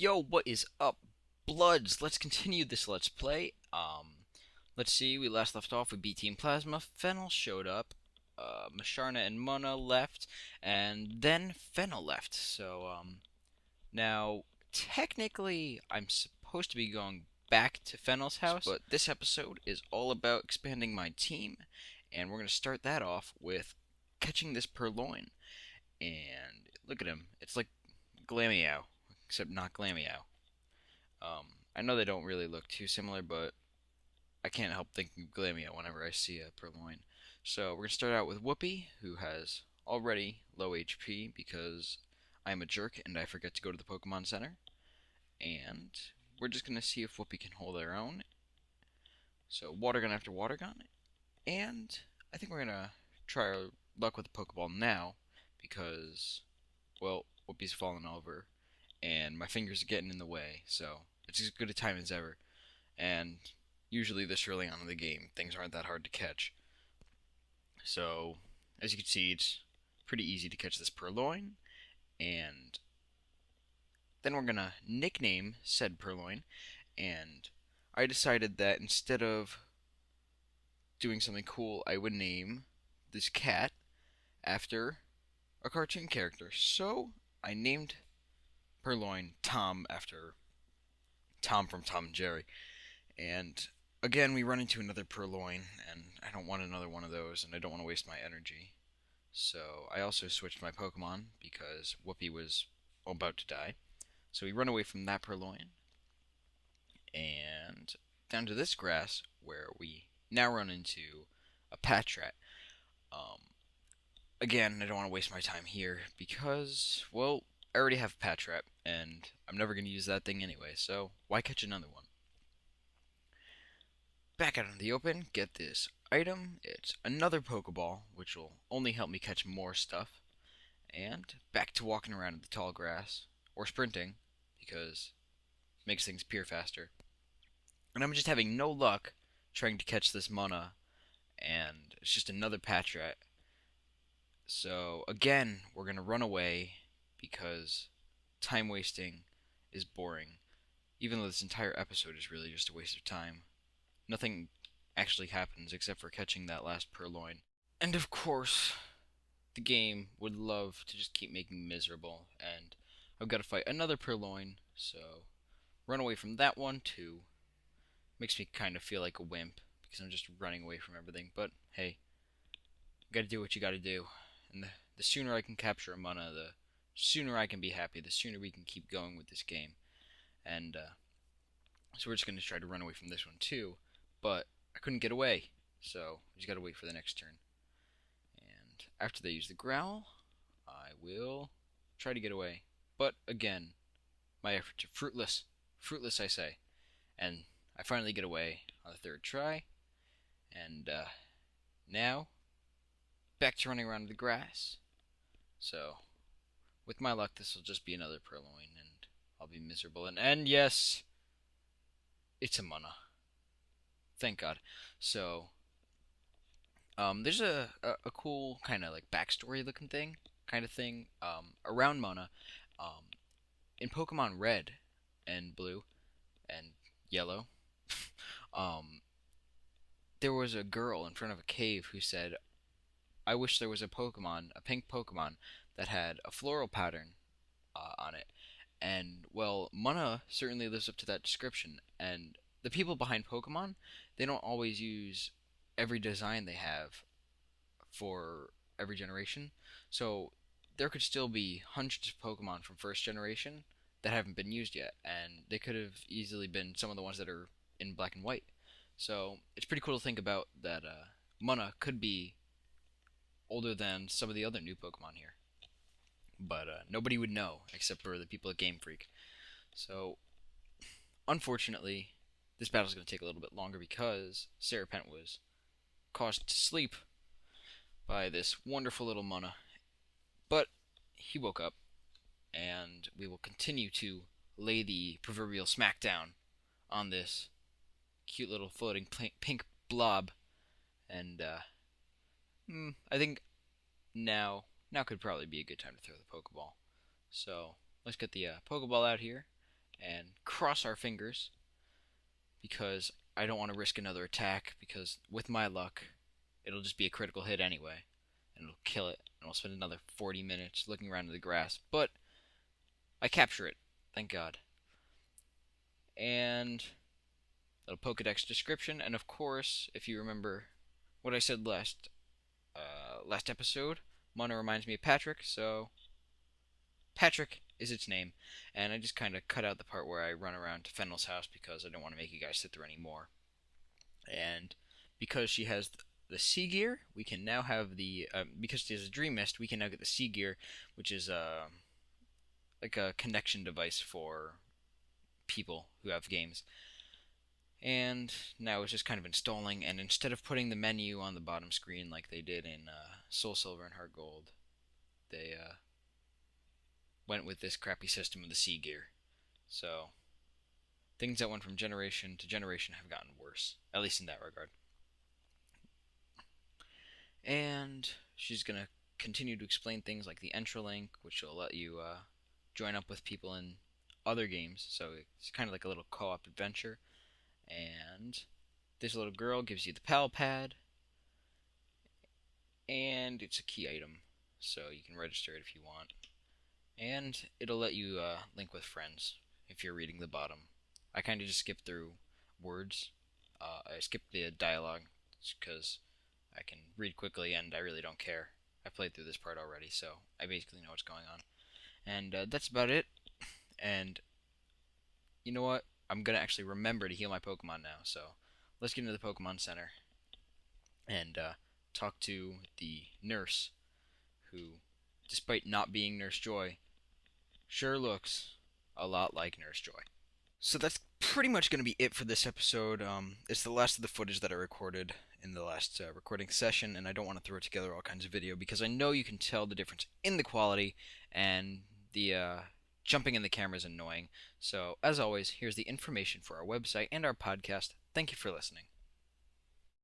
Yo, what is up, Bloods? Let's continue this Let's Play. Let's see, we last left off with B Team Plasma. Fennel showed up, Masharna and Mona left, and then Fennel left. Now, technically, I'm supposed to be going back to Fennel's house, but this episode is all about expanding my team, and we're going to start that off with catching this Purloin. And look at him, it's like Glameow, except not Glameow. I know they don't really look too similar, but I can't help thinking of Glameow whenever I see a Purloin. So we're going to start out with Whoopi, who has already low HP because I'm a jerk and I forget to go to the Pokemon Center. And we're just going to see if Whoopi can hold her own. So Water Gun after Water Gun. And I think we're going to try our luck with the Pokeball now because, well, Whoopi's fallen over and my fingers are getting in the way, so it's as good a time as ever. And usually this early on in the game, things aren't that hard to catch. So, as you can see, it's pretty easy to catch this Purloin, and then we're gonna nickname said Purloin, and I decided that instead of doing something cool, I would name this cat after a cartoon character. So, I named Purloin Tom after Tom from Tom and Jerry. And again, we run into another Purloin, and I don't want another one of those, and I don't want to waste my energy. So I also switched my Pokemon because Whoopi was about to die. So we run away from that Purloin, and down to this grass, where we now run into a Patrat. Um, Again, I don't want to waste my time here because, well, I already have Patrat, and I'm never going to use that thing anyway, so why catch another one? Back out in the open, get this item. It's another Pokeball, which will only help me catch more stuff. And back to walking around in the tall grass, or sprinting, because it makes things appear faster. And I'm just having no luck trying to catch this Mona, and it's just another Patrat. So again, we're gonna run away because time wasting is boring. Even though this entire episode is really just a waste of time. Nothing actually happens except for catching that last Purloin. And of course, the game would love to just keep making me miserable, and I've got to fight another Purloin, so run away from that one too. Makes me kind of feel like a wimp because I'm just running away from everything, but hey, you gotta do what you gotta do. And the sooner I can capture a Mana, the sooner I can be happy, the sooner we can keep going with this game. And so we're just gonna try to run away from this one too, but I couldn't get away, so we just gotta wait for the next turn. And after they use the growl, I will try to get away. But again, my efforts are fruitless. Fruitless, I say. And I finally get away on the third try. And now, back to running around in the grass. So, with my luck, this will just be another Purloin, and I'll be miserable. And yes, it's a Mana. Thank God. So, there's a cool kind of like backstory looking thing, kind of thing, around Mana. Um, in Pokemon Red and Blue and Yellow, um, there was a girl in front of a cave who said, "I wish there was a Pokemon, a pink Pokemon, that had a floral pattern on it." And well, Mana certainly lives up to that description. And the people behind Pokemon, they don't always use every design they have for every generation. So there could still be hundreds of Pokemon from first generation that haven't been used yet, and they could have easily been some of the ones that are in black and white. So it's pretty cool to think about that Mana could be older than some of the other new Pokemon here. But nobody would know except for the people at Game Freak. So unfortunately, this battle's going to take a little bit longer because Serapent was caused to sleep by this wonderful little Mana. But he woke up, and we will continue to lay the proverbial smackdown on this cute little floating pink blob. And I think now could probably be a good time to throw the Pokeball. So let's get the Pokeball out here, and cross our fingers because I don't want to risk another attack because with my luck, it'll just be a critical hit anyway, and it'll kill it, and I'll spend another 40 minutes looking around in the grass. But I capture it, thank God. And a Pokedex description, and of course, if you remember what I said last episode, Mana reminds me of Patrick, so Patrick is its name. And I just kind of cut out the part where I run around to Fennel's house because I don't want to make you guys sit through any more. And because she has the Sea Gear, we can now have the because she has a Dream Mist, we can now get the Sea Gear, which is like a connection device for people who have games. And now it's just kind of installing, and instead of putting the menu on the bottom screen like they did in Soul Silver and Heart Gold, they went with this crappy system of the Sea Gear. So things that went from generation to generation have gotten worse, at least in that regard. And she's going to continue to explain things like the Entralink, which will let you join up with people in other games. So it's kind of like a little co-op adventure. And this little girl gives you the Pal Pad, and it's a key item, so you can register it if you want. And it'll let you link with friends if you're reading the bottom. I kind of just skip through words. I skip the dialogue because I can read quickly and I really don't care. I played through this part already, so I basically know what's going on. And that's about it. And you know what? I'm going to actually remember to heal my Pokemon now, so let's get into the Pokemon Center and talk to the nurse who, despite not being Nurse Joy, sure looks a lot like Nurse Joy. So that's pretty much going to be it for this episode. It's the last of the footage that I recorded in the last recording session, and I don't want to throw together all kinds of video because I know you can tell the difference in the quality, and the jumping in the camera is annoying. So, as always, here's the information for our website and our podcast. Thank you for listening.